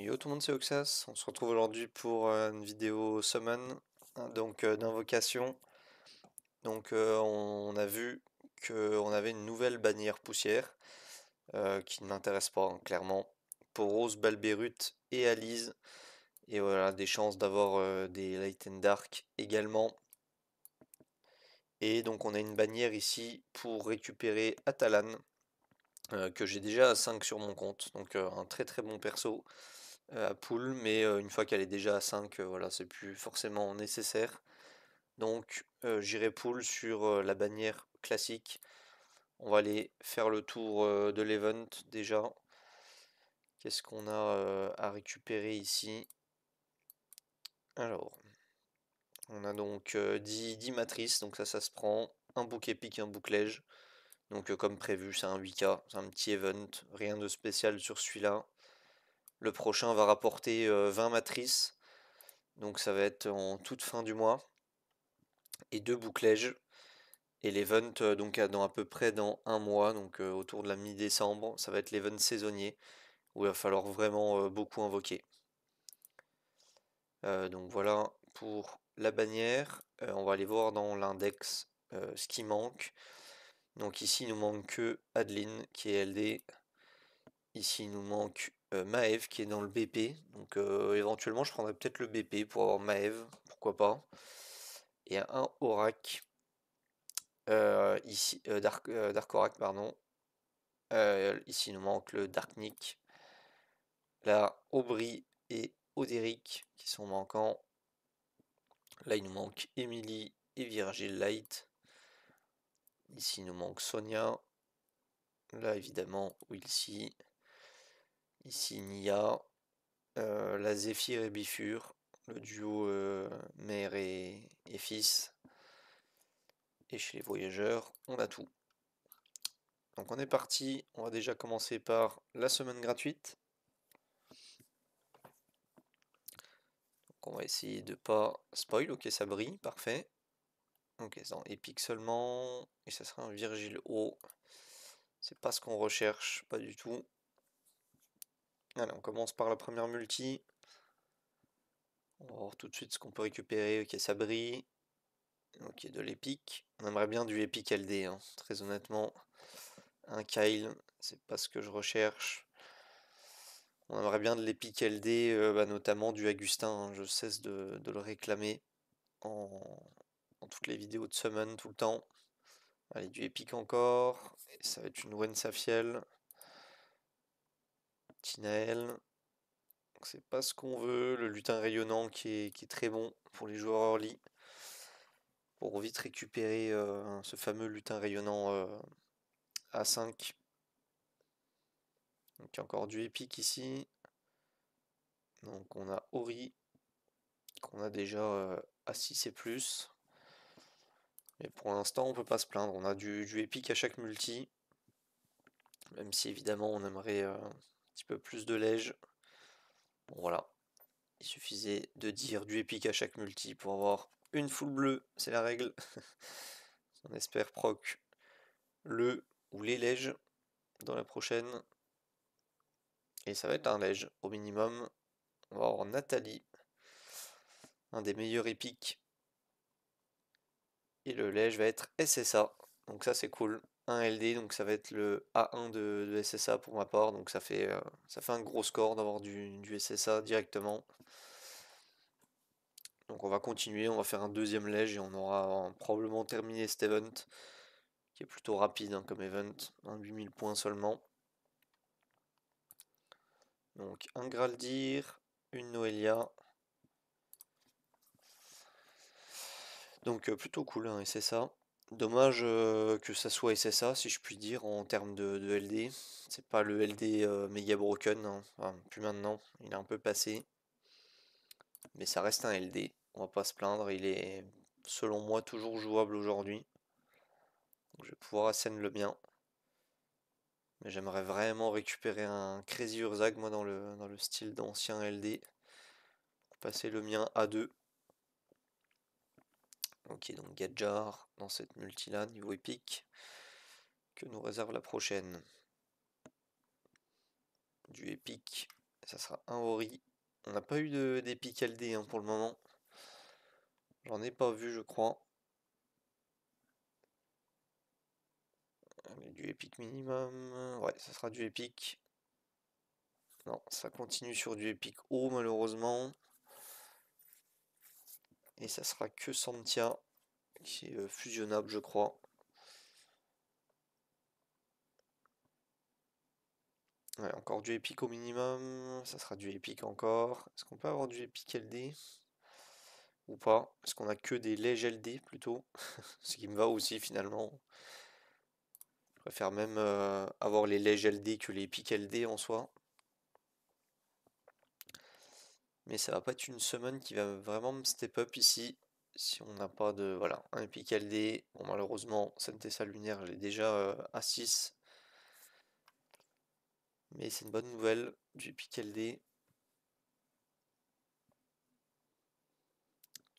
Yo tout le monde, c'est Oxas. On se retrouve aujourd'hui pour une vidéo summon, hein, donc d'invocation. Donc on a vu qu'on avait une nouvelle bannière poussière qui ne m'intéresse pas, hein, clairement. Pour Rose, Balbérut et Alice. Et voilà, des chances d'avoir des Light and Dark également. Et donc on a une bannière ici pour récupérer Atalan, que j'ai déjà à 5 sur mon compte. Donc un très très bon perso. À pool, mais une fois qu'elle est déjà à 5, voilà, c'est plus forcément nécessaire. Donc j'irai pool sur la bannière classique. On va aller faire le tour de l'event déjà. Qu'est-ce qu'on a à récupérer ici? Alors, on a donc 10 matrices, donc ça se prend. Un book épique, un bouclège. Donc comme prévu, c'est un 8K, c'est un petit event, rien de spécial sur celui-là. Le prochain va rapporter 20 matrices. Donc ça va être en toute fin du mois. Et deux bouclèges. Et l'event, donc dans à peu près dans un mois, donc autour de la mi-décembre, ça va être l'event saisonnier, où il va falloir vraiment beaucoup invoquer. Donc voilà pour la bannière. On va aller voir dans l'index ce qui manque. Donc ici il nous manque que Adeline qui est LD. Ici il nous manque Maëv qui est dans le BP. Donc éventuellement je prendrais peut-être le BP pour avoir Maëv, pourquoi pas. Et un Aurak. Ici, Dark Aurak, pardon. Ici, il nous manque le Darknik, la Aubry et Oderic qui sont manquants. Là, il nous manque Emily et Virgil Light. Ici, il nous manque Sonia. Là, évidemment, Wilsey. Ici, Nia. La Zephyr et Bifur. Le duo mère et fils. Et chez les voyageurs, on a tout. Donc on est parti. On va déjà commencer par la semaine gratuite. On va essayer de pas spoil. Ok, ça brille, parfait. Ok, c'est dans Epic seulement. Et ça sera un Virgile O. C'est pas ce qu'on recherche, pas du tout. Allez, on commence par la première multi. On va voir tout de suite ce qu'on peut récupérer. Ok, ça brille. Ok, de l'épic. On aimerait bien du épic LD, hein, très honnêtement. Un Kyle, c'est pas ce que je recherche. On aimerait bien de l'épic LD, bah, notamment du Agustin, hein. Je cesse de le réclamer en, en toutes les vidéos de summon tout le temps. Allez, du épique encore. Et ça va être une Wen Safiel. Tinael. C'est pas ce qu'on veut. Le lutin rayonnant qui est très bon pour les joueurs early. Pour vite récupérer ce fameux lutin rayonnant à 5. Donc il y a encore du épique ici. Donc on a Ori. Qu'on a déjà à 6 et plus. Mais pour l'instant on peut pas se plaindre. On a du épique à chaque multi. Même si évidemment on aimerait un petit peu plus de lège. Bon voilà. Il suffisait de dire du épique à chaque multi pour avoir une full bleue, c'est la règle. On espère proc le ou les lèges dans la prochaine. Et ça va être un lège au minimum. On va avoir Nathalie, un des meilleurs épiques. Et le lège va être SSA. Donc ça c'est cool. Un LD, donc ça va être le A1 de SSA pour ma part. Donc ça fait un gros score d'avoir du SSA directement. Donc on va continuer, on va faire un deuxième lège et on aura probablement terminé cet event, qui est plutôt rapide hein, comme event, 8000 points seulement. Donc un Graldir, une Noelia. Donc plutôt cool hein, SSA. Dommage que ça soit SSA si je puis dire en termes de LD. C'est pas le LD méga broken, hein. Enfin, plus maintenant, il est un peu passé. Mais ça reste un LD, on va pas se plaindre, il est selon moi toujours jouable aujourd'hui. Donc je vais pouvoir ascendre le mien. Mais j'aimerais vraiment récupérer un Crazy Urzag, moi, dans le style d'ancien LD. Pour passer le mien à 2. Ok, donc Gadjar dans cette multi-là, niveau épique. Que nous réserve la prochaine. Du épique. ça sera un Ori. On n'a pas eu d'épique LD pour le moment. J'en ai pas vu, je crois. Allez, du épique minimum. Ouais, ça sera du épique. Non, ça continue sur du épique haut, malheureusement. Et ça sera que Santia, qui est fusionnable, je crois. Ouais, encore du épique au minimum. Ça sera du épique encore. Est-ce qu'on peut avoir du épique LD? Ou pas? Est-ce qu'on a que des lèges LD plutôt? Ce qui me va aussi finalement. Je préfère même avoir les lèges LD que les pics LD en soi. Mais ça va pas être une summon qui va vraiment me step up ici. Si on n'a pas de... Voilà, un pic LD. Bon, malheureusement, Sentessa Lunaire, elle est déjà à 6. Mais c'est une bonne nouvelle du pic LD.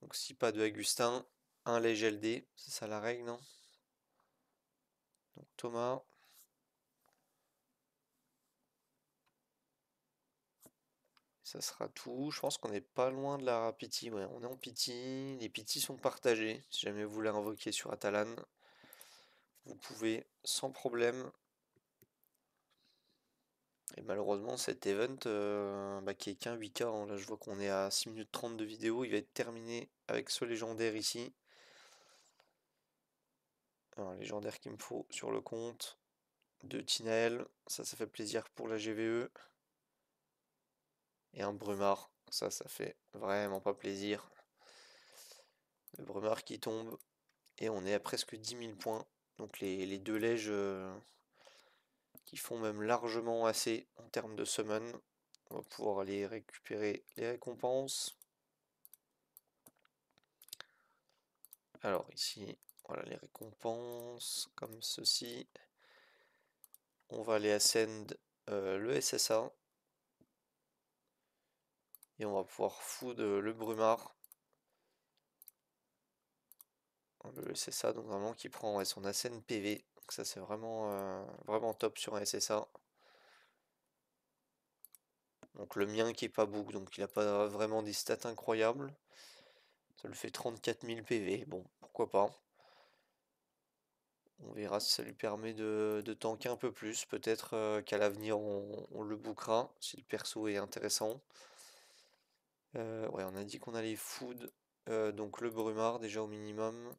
Donc si pas de Agustin, un léger LD. C'est ça la règle, non? Donc Thomas. Ça sera tout. Je pense qu'on n'est pas loin de la pity. Ouais, on est en pity. Les pity sont partagés. Si jamais vous voulez invoquer sur Atalan, vous pouvez sans problème. Et malheureusement, cet event qui est qu'un 8K, hein, là je vois qu'on est à 6 minutes 30 de vidéo. Il va être terminé avec ce légendaire ici. Un légendaire qu'il me faut sur le compte de Tinael. Ça fait plaisir pour la GVE. Et un Brumard. Ça fait vraiment pas plaisir. Le Brumard qui tombe. Et on est à presque 10 000 points. Donc les deux lèges qui font même largement assez en termes de summon. On va pouvoir aller récupérer les récompenses. Alors ici, voilà les récompenses, comme ceci. On va aller ascend le SSA. Et on va pouvoir food le Brumard. Le SSA, donc vraiment qui prend son ascend PV. Donc ça c'est vraiment top sur un SSA. Donc le mien qui est pas book, donc il n'a pas vraiment des stats incroyables. Ça le fait 34 000 PV, bon, pourquoi pas. On verra si ça lui permet de tanker un peu plus. Peut-être qu'à l'avenir on le bookera, si le perso est intéressant. Ouais, on a dit qu'on allait food, donc le Brumard déjà au minimum,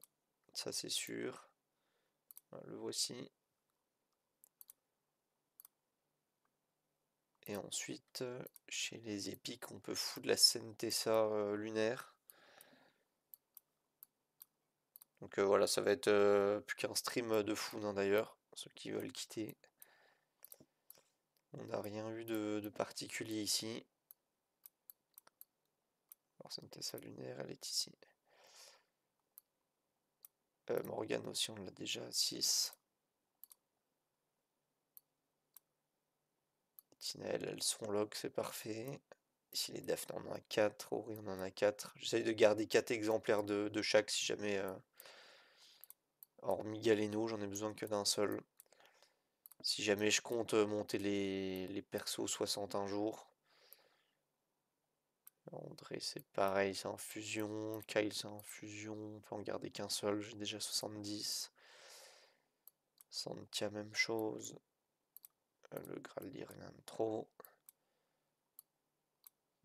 ça c'est sûr. Voilà, le voici. Et ensuite, chez les épiques, on peut food la Sentessa lunaire. Donc voilà, ça va être plus qu'un stream de food d'ailleurs, ceux qui veulent quitter. On n'a rien eu de particulier ici. Alors Sentessa lunaire, elle est ici. Morgane aussi, on l'a déjà à 6. Tinael, elles sont lock, c'est parfait. Ici les Daphne, on en a 4. Ori, on en a 4. J'essaye de garder 4 exemplaires de chaque si jamais. Hormis Galeno, j'en ai besoin que d'un seul. Si jamais je compte monter les persos 61 jours. André, c'est pareil, c'est en fusion. Kyle, c'est en fusion. On peut en garder qu'un seul, j'ai déjà 70. Santia, même chose. Le Graldir, rien de trop.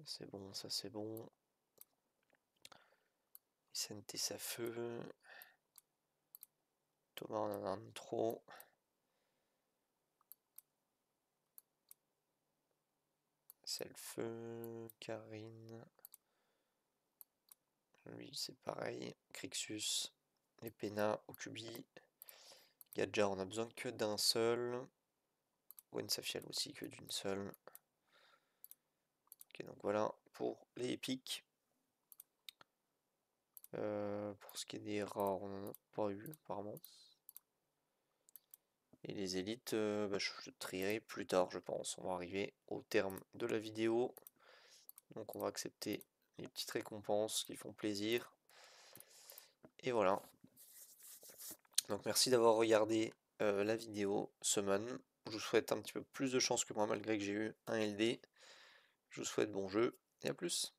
C'est bon, ça c'est bon. Sentessa feu. Thomas, on en a un de trop. C'est le feu. Karine. Lui, c'est pareil. Crixus. Les Pena, Okubi. Gadja, on a besoin que d'un seul. Wensafiel aussi, que d'une seule. Ok, donc voilà pour les épiques. Pour ce qui est des rares, on n'en a pas eu apparemment. Et les élites, je trierai plus tard, je pense. On va arriver au terme de la vidéo. Donc on va accepter les petites récompenses qui font plaisir. Et voilà. Donc merci d'avoir regardé la vidéo Summon. Je vous souhaite un petit peu plus de chance que moi malgré que j'ai eu un LD. Je vous souhaite bon jeu et à plus.